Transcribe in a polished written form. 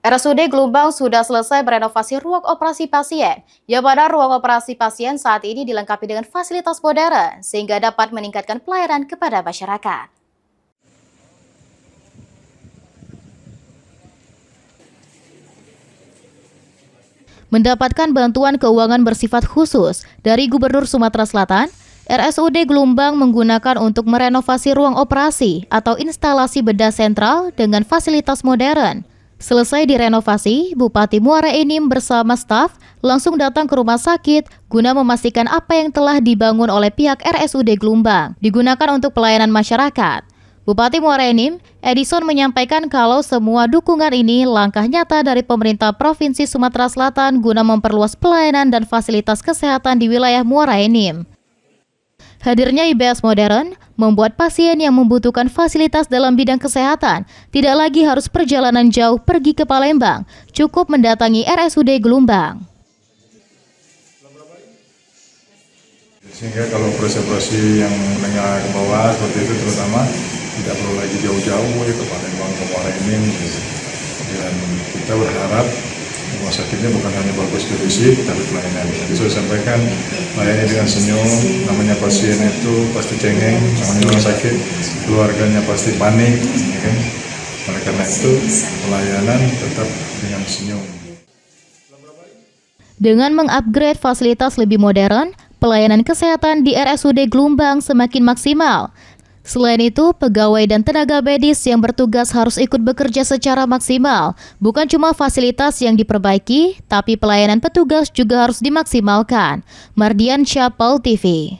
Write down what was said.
RSUD Gelumbang sudah selesai merenovasi ruang operasi pasien, yang mana ruang operasi pasien saat ini dilengkapi dengan fasilitas modern, sehingga dapat meningkatkan pelayanan kepada masyarakat. Mendapatkan bantuan keuangan bersifat khusus dari Gubernur Sumatera Selatan, RSUD Gelumbang menggunakan untuk merenovasi ruang operasi atau instalasi bedah sentral dengan fasilitas modern. Selesai direnovasi, Bupati Muara Enim bersama staf langsung datang ke rumah sakit guna memastikan apa yang telah dibangun oleh pihak RSUD Gelumbang digunakan untuk pelayanan masyarakat. Bupati Muara Enim, Edison menyampaikan kalau semua dukungan ini langkah nyata dari pemerintah Provinsi Sumatera Selatan guna memperluas pelayanan dan fasilitas kesehatan di wilayah Muara Enim. Hadirnya IBS modern membuat pasien yang membutuhkan fasilitas dalam bidang kesehatan tidak lagi harus perjalanan jauh pergi ke Palembang, cukup mendatangi RSUD Gelumbang. Sehingga kalau operasi-operasi yang menengah ke bawah seperti itu terutama tidak perlu lagi jauh-jauh ya ke Palembang, ke Muara Enim. Dan kita berharap rumah sakitnya bukan hanya bagus di fisik, tapi pelayanan. Jadi saya sampaikan, layani dengan senyum, namanya pasien itu pasti cengeng, namanya rumah sakit, keluarganya pasti panik. Ya kan? Oleh karena itu, pelayanan tetap dengan senyum. Dengan mengupgrade fasilitas lebih modern, pelayanan kesehatan di RSUD Gelumbang semakin maksimal. Selain itu, pegawai dan tenaga medis yang bertugas harus ikut bekerja secara maksimal. Bukan cuma fasilitas yang diperbaiki, tapi pelayanan petugas juga harus dimaksimalkan. Mardian Syah, PAL TV.